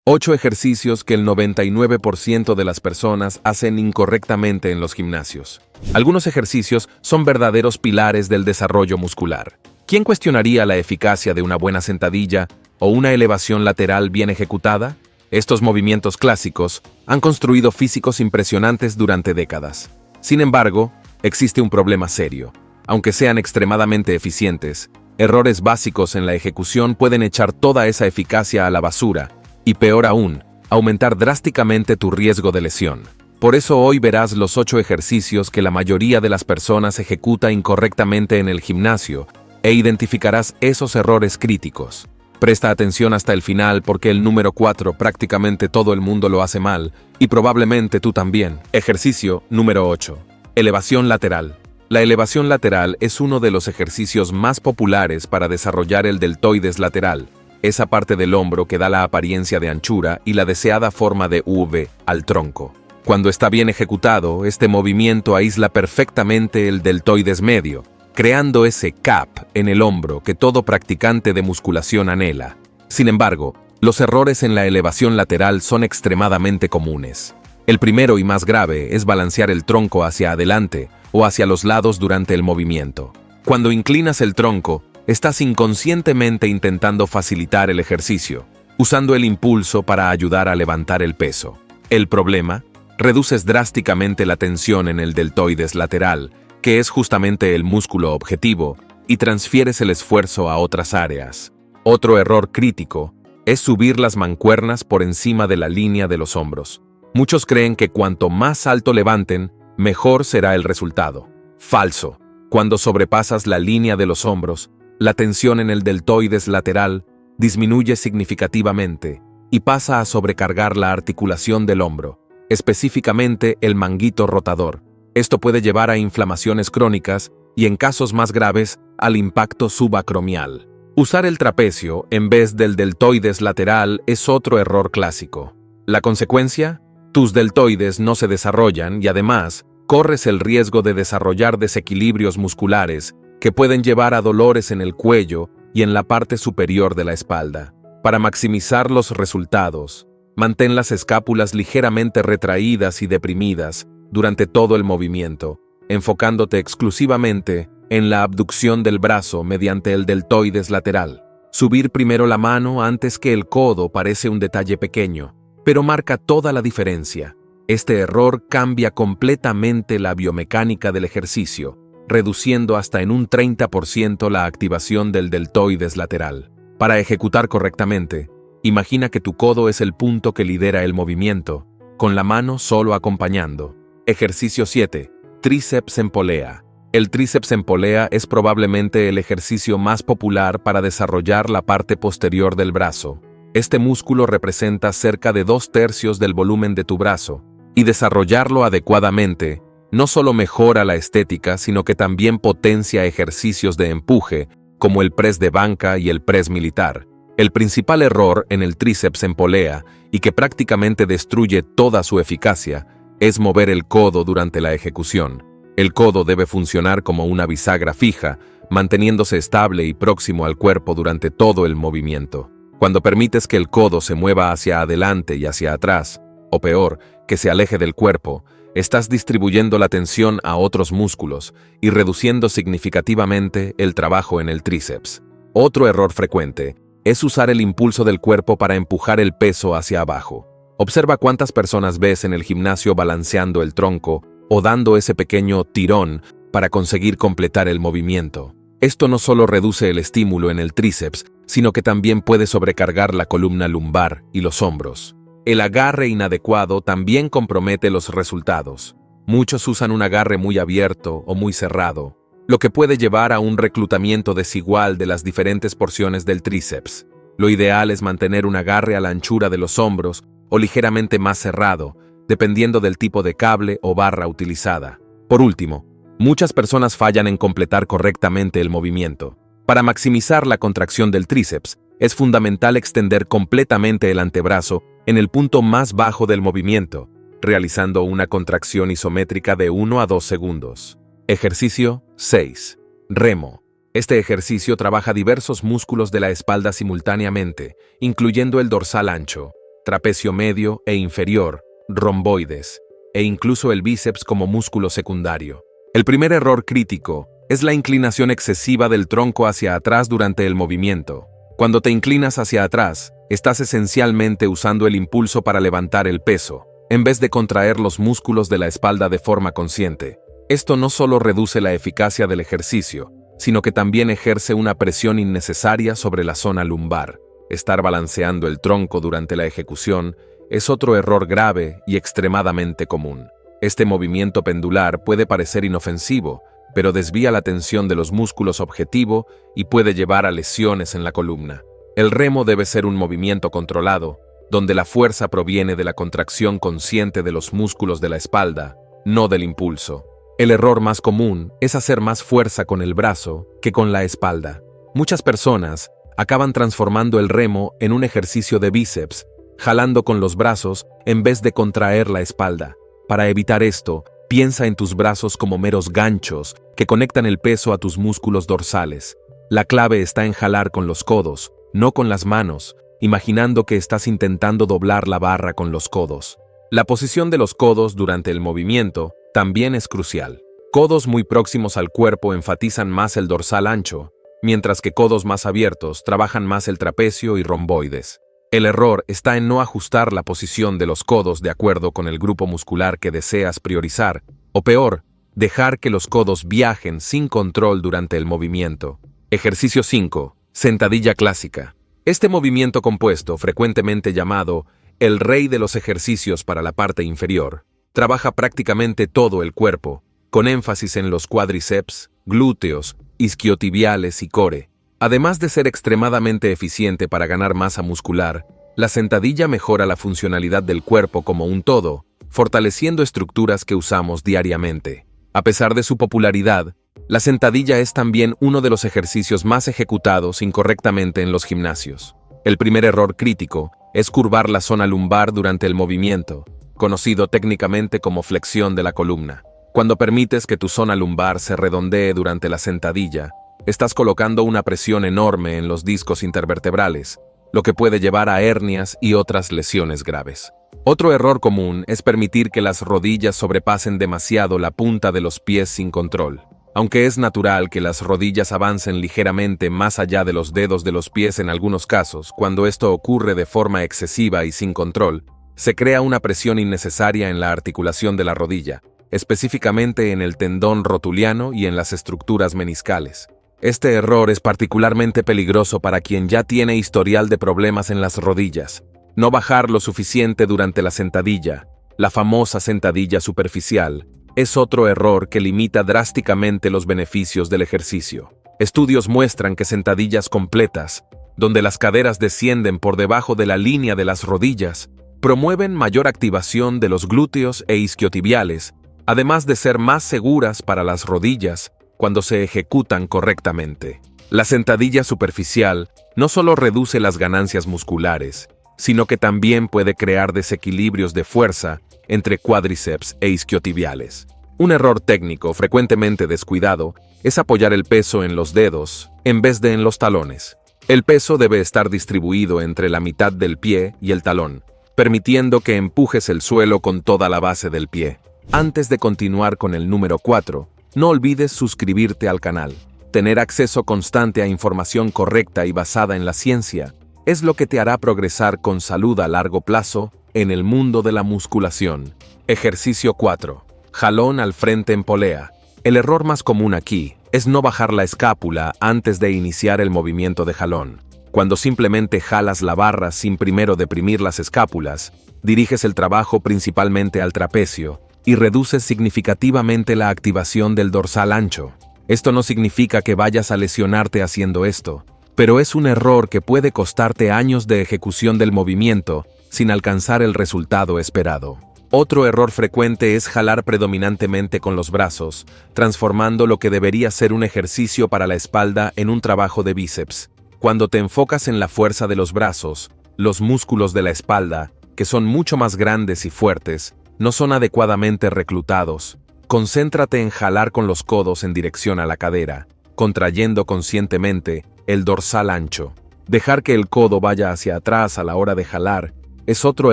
8 ejercicios que el 99% de las personas hacen incorrectamente en los gimnasios. Algunos ejercicios son verdaderos pilares del desarrollo muscular. ¿Quién cuestionaría la eficacia de una buena sentadilla o una elevación lateral bien ejecutada? Estos movimientos clásicos han construido físicos impresionantes durante décadas. Sin embargo, existe un problema serio. Aunque sean extremadamente eficientes, errores básicos en la ejecución pueden echar toda esa eficacia a la basura y, peor aún, aumentar drásticamente tu riesgo de lesión. Por eso hoy verás los 8 ejercicios que la mayoría de las personas ejecuta incorrectamente en el gimnasio e identificarás esos errores críticos. Presta atención hasta el final porque el número 4 prácticamente todo el mundo lo hace mal y probablemente tú también. Ejercicio número 8. Elevación lateral. La elevación lateral es uno de los ejercicios más populares para desarrollar el deltoides lateral, esa parte del hombro que da la apariencia de anchura y la deseada forma de V al tronco. Cuando está bien ejecutado, este movimiento aísla perfectamente el deltoides medio, creando ese cap en el hombro que todo practicante de musculación anhela. Sin embargo, los errores en la elevación lateral son extremadamente comunes. El primero y más grave es balancear el tronco hacia adelante o hacia los lados durante el movimiento. Cuando inclinas el tronco, estás inconscientemente intentando facilitar el ejercicio, usando el impulso para ayudar a levantar el peso. El problema: reduces drásticamente la tensión en el deltoides lateral, que es justamente el músculo objetivo, y transfieres el esfuerzo a otras áreas. Otro error crítico es subir las mancuernas por encima de la línea de los hombros. Muchos creen que cuanto más alto levanten, mejor será el resultado. Falso. Cuando sobrepasas la línea de los hombros, la tensión en el deltoides lateral disminuye significativamente y pasa a sobrecargar la articulación del hombro, específicamente el manguito rotador. Esto puede llevar a inflamaciones crónicas y, en casos más graves, al impacto subacromial. Usar el trapecio en vez del deltoides lateral es otro error clásico. La consecuencia: tus deltoides no se desarrollan y además corres el riesgo de desarrollar desequilibrios musculares que pueden llevar a dolores en el cuello y en la parte superior de la espalda. Para maximizar los resultados, mantén las escápulas ligeramente retraídas y deprimidas durante todo el movimiento, enfocándote exclusivamente en la abducción del brazo mediante el deltoides lateral. Subir primero la mano antes que el codo parece un detalle pequeño, pero marca toda la diferencia. Este error cambia completamente la biomecánica del ejercicio, reduciendo hasta en un 30% la activación del deltoides lateral. Para ejecutar correctamente, imagina que tu codo es el punto que lidera el movimiento, con la mano solo acompañando. Ejercicio 7. Tríceps en polea. El tríceps en polea es probablemente el ejercicio más popular para desarrollar la parte posterior del brazo. Este músculo representa cerca de 2/3 del volumen de tu brazo, y desarrollarlo adecuadamente no solo mejora la estética, sino que también potencia ejercicios de empuje, como el press de banca y el press militar. El principal error en el tríceps en polea, y que prácticamente destruye toda su eficacia, es mover el codo durante la ejecución. El codo debe funcionar como una bisagra fija, manteniéndose estable y próximo al cuerpo durante todo el movimiento. Cuando permites que el codo se mueva hacia adelante y hacia atrás, o peor, que se aleje del cuerpo, estás distribuyendo la tensión a otros músculos y reduciendo significativamente el trabajo en el tríceps. Otro error frecuente es usar el impulso del cuerpo para empujar el peso hacia abajo. Observa cuántas personas ves en el gimnasio balanceando el tronco o dando ese pequeño tirón para conseguir completar el movimiento. Esto no solo reduce el estímulo en el tríceps, sino que también puede sobrecargar la columna lumbar y los hombros. El agarre inadecuado también compromete los resultados. Muchos usan un agarre muy abierto o muy cerrado, lo que puede llevar a un reclutamiento desigual de las diferentes porciones del tríceps. Lo ideal es mantener un agarre a la anchura de los hombros o ligeramente más cerrado, dependiendo del tipo de cable o barra utilizada. Por último, muchas personas fallan en completar correctamente el movimiento. Para maximizar la contracción del tríceps, es fundamental extender completamente el antebrazo en el punto más bajo del movimiento, realizando una contracción isométrica de 1 a 2 segundos. Ejercicio 6. Remo. Este ejercicio trabaja diversos músculos de la espalda simultáneamente, incluyendo el dorsal ancho. trapecio medio e inferior, romboides, e incluso el bíceps como músculo secundario. El primer error crítico es la inclinación excesiva del tronco hacia atrás durante el movimiento. Cuando te inclinas hacia atrás, estás esencialmente usando el impulso para levantar el peso, en vez de contraer los músculos de la espalda de forma consciente. Esto no solo reduce la eficacia del ejercicio, sino que también ejerce una presión innecesaria sobre la zona lumbar. Estar balanceando el tronco durante la ejecución es otro error grave y extremadamente común. Este movimiento pendular puede parecer inofensivo, pero desvía la tensión de los músculos objetivo y puede llevar a lesiones en la columna. El remo debe ser un movimiento controlado, donde la fuerza proviene de la contracción consciente de los músculos de la espalda, no del impulso. El error más común es hacer más fuerza con el brazo que con la espalda. Muchas personas acaban transformando el remo en un ejercicio de bíceps, jalando con los brazos en vez de contraer la espalda. Para evitar esto, piensa en tus brazos como meros ganchos que conectan el peso a tus músculos dorsales. La clave está en jalar con los codos, no con las manos, imaginando que estás intentando doblar la barra con los codos. La posición de los codos durante el movimiento también es crucial. Codos muy próximos al cuerpo enfatizan más el dorsal ancho, mientras que codos más abiertos trabajan más el trapecio y romboides. El error está en no ajustar la posición de los codos de acuerdo con el grupo muscular que deseas priorizar, o peor, dejar que los codos viajen sin control durante el movimiento. Ejercicio 5. Sentadilla clásica. Este movimiento compuesto, frecuentemente llamado el rey de los ejercicios para la parte inferior, trabaja prácticamente todo el cuerpo, con énfasis en los cuádriceps, glúteos, isquiotibiales y core. Además de ser extremadamente eficiente para ganar masa muscular, la sentadilla mejora la funcionalidad del cuerpo como un todo, fortaleciendo estructuras que usamos diariamente. A pesar de su popularidad, la sentadilla es también uno de los ejercicios más ejecutados incorrectamente en los gimnasios. El primer error crítico es curvar la zona lumbar durante el movimiento, conocido técnicamente como flexión de la columna. Cuando permites que tu zona lumbar se redondee durante la sentadilla, estás colocando una presión enorme en los discos intervertebrales, lo que puede llevar a hernias y otras lesiones graves. Otro error común es permitir que las rodillas sobrepasen demasiado la punta de los pies sin control. Aunque es natural que las rodillas avancen ligeramente más allá de los dedos de los pies en algunos casos, cuando esto ocurre de forma excesiva y sin control, se crea una presión innecesaria en la articulación de la rodilla, específicamente en el tendón rotuliano y en las estructuras meniscales. Este error es particularmente peligroso para quien ya tiene historial de problemas en las rodillas. No bajar lo suficiente durante la sentadilla, la famosa sentadilla superficial, es otro error que limita drásticamente los beneficios del ejercicio. Estudios muestran que sentadillas completas, donde las caderas descienden por debajo de la línea de las rodillas, promueven mayor activación de los glúteos e isquiotibiales, además de ser más seguras para las rodillas cuando se ejecutan correctamente. La sentadilla superficial no solo reduce las ganancias musculares, sino que también puede crear desequilibrios de fuerza entre cuádriceps e isquiotibiales. Un error técnico frecuentemente descuidado es apoyar el peso en los dedos en vez de en los talones. El peso debe estar distribuido entre la mitad del pie y el talón, permitiendo que empujes el suelo con toda la base del pie. Antes de continuar con el número 4, no olvides suscribirte al canal. Tener acceso constante a información correcta y basada en la ciencia es lo que te hará progresar con salud a largo plazo en el mundo de la musculación. Ejercicio 4. Jalón al frente en polea. El error más común aquí es no bajar la escápula antes de iniciar el movimiento de jalón. Cuando simplemente jalas la barra sin primero deprimir las escápulas, diriges el trabajo principalmente al trapecio y reduces significativamente la activación del dorsal ancho. Esto no significa que vayas a lesionarte haciendo esto, pero es un error que puede costarte años de ejecución del movimiento sin alcanzar el resultado esperado. Otro error frecuente es jalar predominantemente con los brazos, transformando lo que debería ser un ejercicio para la espalda en un trabajo de bíceps. Cuando te enfocas en la fuerza de los brazos, los músculos de la espalda, que son mucho más grandes y fuertes, no son adecuadamente reclutados. Concéntrate en jalar con los codos en dirección a la cadera, contrayendo conscientemente el dorsal ancho. Dejar que el codo vaya hacia atrás a la hora de jalar es otro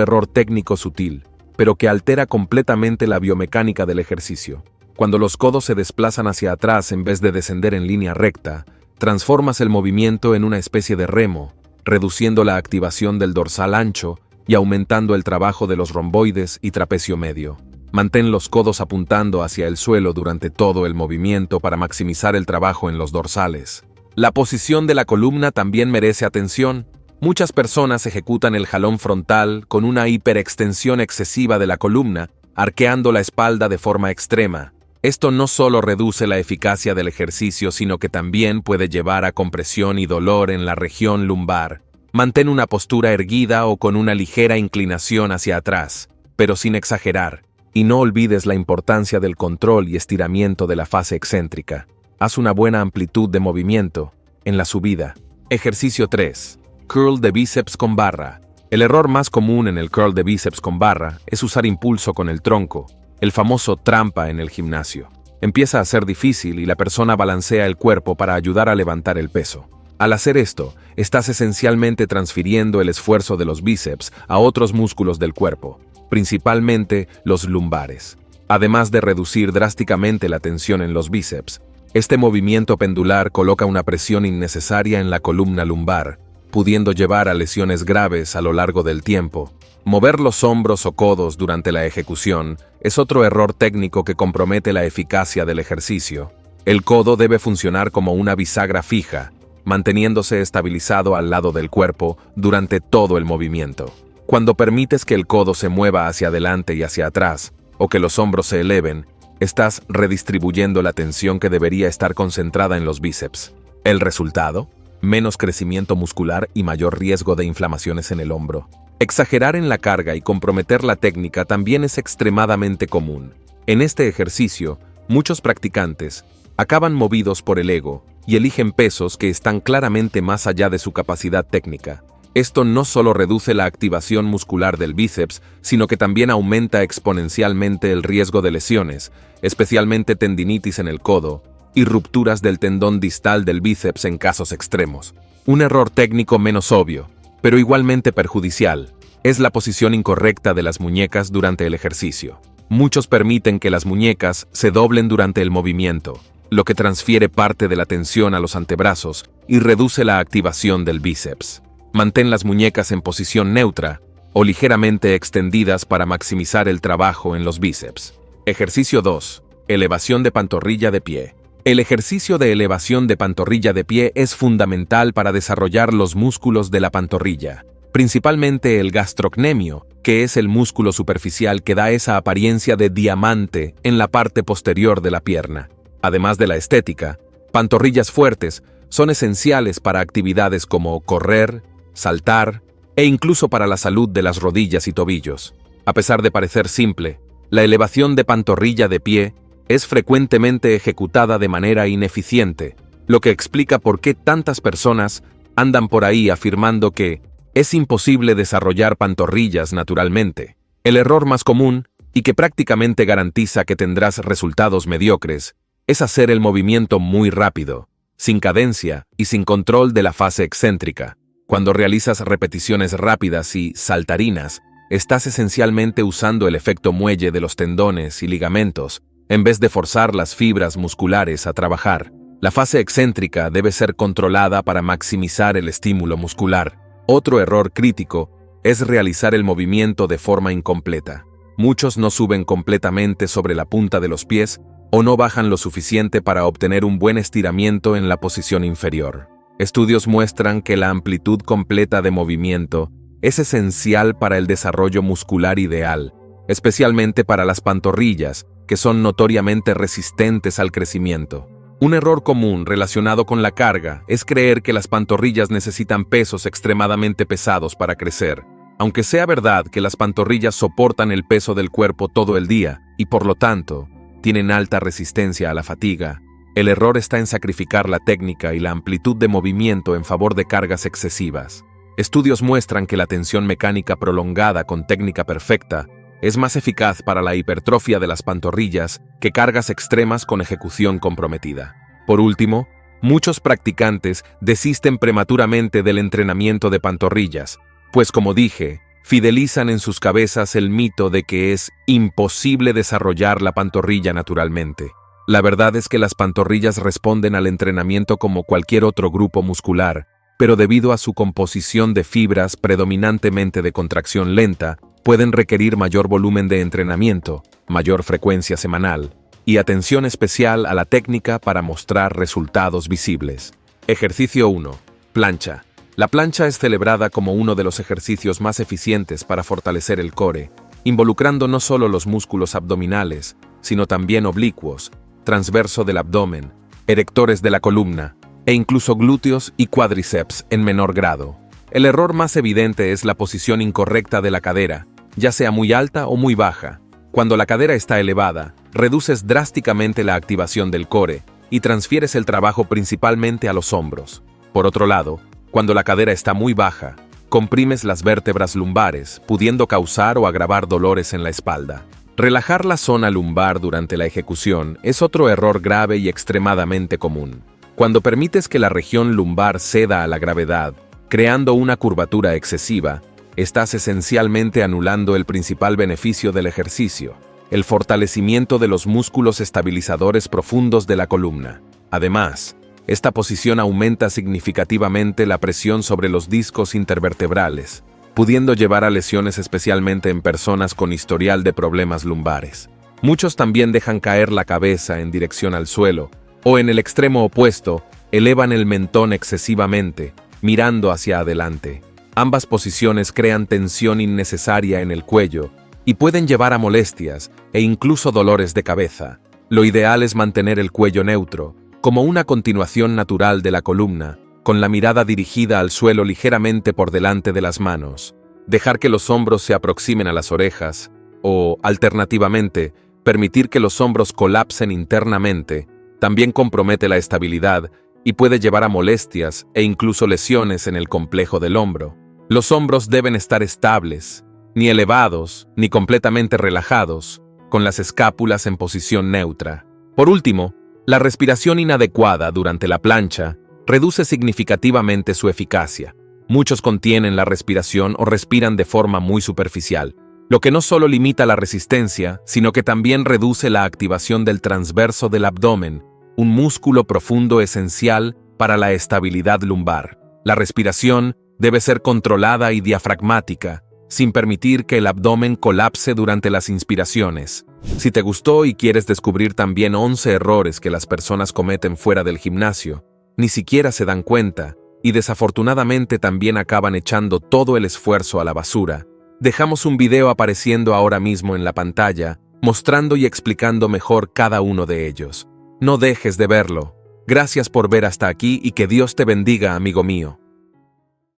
error técnico sutil, pero que altera completamente la biomecánica del ejercicio. Cuando los codos se desplazan hacia atrás en vez de descender en línea recta, transformas el movimiento en una especie de remo, reduciendo la activación del dorsal ancho y aumentando el trabajo de los romboides y trapecio medio. Mantén los codos apuntando hacia el suelo durante todo el movimiento para maximizar el trabajo en los dorsales. La posición de la columna también merece atención. Muchas personas ejecutan el jalón frontal con una hiperextensión excesiva de la columna, arqueando la espalda de forma extrema. Esto no solo reduce la eficacia del ejercicio, sino que también puede llevar a compresión y dolor en la región lumbar. Mantén una postura erguida o con una ligera inclinación hacia atrás, pero sin exagerar. Y no olvides la importancia del control y estiramiento de la fase excéntrica. Haz una buena amplitud de movimiento en la subida. Ejercicio 3. Curl de bíceps con barra. El error más común en el curl de bíceps con barra es usar impulso con el tronco, el famoso trampa en el gimnasio. Empieza a ser difícil y la persona balancea el cuerpo para ayudar a levantar el peso. Al hacer esto, estás esencialmente transfiriendo el esfuerzo de los bíceps a otros músculos del cuerpo, principalmente los lumbares. Además de reducir drásticamente la tensión en los bíceps, este movimiento pendular coloca una presión innecesaria en la columna lumbar, pudiendo llevar a lesiones graves a lo largo del tiempo. Mover los hombros o codos durante la ejecución es otro error técnico que compromete la eficacia del ejercicio. El codo debe funcionar como una bisagra fija, manteniéndose estabilizado al lado del cuerpo durante todo el movimiento. Cuando permites que el codo se mueva hacia adelante y hacia atrás, o que los hombros se eleven, estás redistribuyendo la tensión que debería estar concentrada en los bíceps. ¿El resultado? Menos crecimiento muscular y mayor riesgo de inflamaciones en el hombro. Exagerar en la carga y comprometer la técnica también es extremadamente común. En este ejercicio, muchos practicantes acaban movidos por el ego y eligen pesos que están claramente más allá de su capacidad técnica. Esto no solo reduce la activación muscular del bíceps, sino que también aumenta exponencialmente el riesgo de lesiones, especialmente tendinitis en el codo y rupturas del tendón distal del bíceps en casos extremos. Un error técnico menos obvio, pero igualmente perjudicial, es la posición incorrecta de las muñecas durante el ejercicio. Muchos permiten que las muñecas se doblen durante el movimiento, lo que transfiere parte de la tensión a los antebrazos y reduce la activación del bíceps. Mantén las muñecas en posición neutra o ligeramente extendidas para maximizar el trabajo en los bíceps. Ejercicio 2. Elevación de pantorrilla de pie. El ejercicio de elevación de pantorrilla de pie es fundamental para desarrollar los músculos de la pantorrilla, principalmente el gastrocnemio, que es el músculo superficial que da esa apariencia de diamante en la parte posterior de la pierna. Además de la estética, pantorrillas fuertes son esenciales para actividades como correr, saltar e incluso para la salud de las rodillas y tobillos. A pesar de parecer simple, la elevación de pantorrilla de pie es frecuentemente ejecutada de manera ineficiente, lo que explica por qué tantas personas andan por ahí afirmando que es imposible desarrollar pantorrillas naturalmente. El error más común, y que prácticamente garantiza que tendrás resultados mediocres, es hacer el movimiento muy rápido, sin cadencia y sin control de la fase excéntrica. Cuando realizas repeticiones rápidas y saltarinas, estás esencialmente usando el efecto muelle de los tendones y ligamentos, en vez de forzar las fibras musculares a trabajar. La fase excéntrica debe ser controlada para maximizar el estímulo muscular. Otro error crítico es realizar el movimiento de forma incompleta. Muchos no suben completamente sobre la punta de los pies o no bajan lo suficiente para obtener un buen estiramiento en la posición inferior. Estudios muestran que la amplitud completa de movimiento es esencial para el desarrollo muscular ideal, especialmente para las pantorrillas, que son notoriamente resistentes al crecimiento. Un error común relacionado con la carga es creer que las pantorrillas necesitan pesos extremadamente pesados para crecer. Aunque sea verdad que las pantorrillas soportan el peso del cuerpo todo el día y por lo tanto tienen alta resistencia a la fatiga, el error está en sacrificar la técnica y la amplitud de movimiento en favor de cargas excesivas. Estudios muestran que la tensión mecánica prolongada con técnica perfecta es más eficaz para la hipertrofia de las pantorrillas que cargas extremas con ejecución comprometida. Por último, muchos practicantes desisten prematuramente del entrenamiento de pantorrillas, pues como dije, fidelizan en sus cabezas el mito de que es imposible desarrollar la pantorrilla naturalmente. La verdad es que las pantorrillas responden al entrenamiento como cualquier otro grupo muscular, pero debido a su composición de fibras predominantemente de contracción lenta, pueden requerir mayor volumen de entrenamiento, mayor frecuencia semanal y atención especial a la técnica para mostrar resultados visibles. Ejercicio 1. Plancha. La plancha es celebrada como uno de los ejercicios más eficientes para fortalecer el core, involucrando no solo los músculos abdominales, sino también oblicuos, transverso del abdomen, erectores de la columna, e incluso glúteos y cuádriceps en menor grado. El error más evidente es la posición incorrecta de la cadera, ya sea muy alta o muy baja. Cuando la cadera está elevada, reduces drásticamente la activación del core y transfieres el trabajo principalmente a los hombros. Por otro lado, cuando la cadera está muy baja, comprimes las vértebras lumbares, pudiendo causar o agravar dolores en la espalda. Relajar la zona lumbar durante la ejecución es otro error grave y extremadamente común. Cuando permites que la región lumbar ceda a la gravedad, creando una curvatura excesiva, estás esencialmente anulando el principal beneficio del ejercicio, el fortalecimiento de los músculos estabilizadores profundos de la columna. Además, esta posición aumenta significativamente la presión sobre los discos intervertebrales, pudiendo llevar a lesiones especialmente en personas con historial de problemas lumbares. Muchos también dejan caer la cabeza en dirección al suelo, o en el extremo opuesto, elevan el mentón excesivamente, mirando hacia adelante. Ambas posiciones crean tensión innecesaria en el cuello y pueden llevar a molestias e incluso dolores de cabeza. Lo ideal es mantener el cuello neutro, como una continuación natural de la columna, con la mirada dirigida al suelo ligeramente por delante de las manos. Dejar que los hombros se aproximen a las orejas, o, alternativamente, permitir que los hombros colapsen internamente, también compromete la estabilidad y puede llevar a molestias e incluso lesiones en el complejo del hombro. Los hombros deben estar estables, ni elevados, ni completamente relajados, con las escápulas en posición neutra. Por último, la respiración inadecuada durante la plancha reduce significativamente su eficacia. Muchos contienen la respiración o respiran de forma muy superficial, lo que no solo limita la resistencia, sino que también reduce la activación del transverso del abdomen, un músculo profundo esencial para la estabilidad lumbar. La respiración debe ser controlada y diafragmática, sin permitir que el abdomen colapse durante las inspiraciones. Si te gustó y quieres descubrir también 11 errores que las personas cometen fuera del gimnasio, ni siquiera se dan cuenta, y desafortunadamente también acaban echando todo el esfuerzo a la basura, dejamos un video apareciendo ahora mismo en la pantalla, mostrando y explicando mejor cada uno de ellos. No dejes de verlo. Gracias por ver hasta aquí y que Dios te bendiga, amigo mío.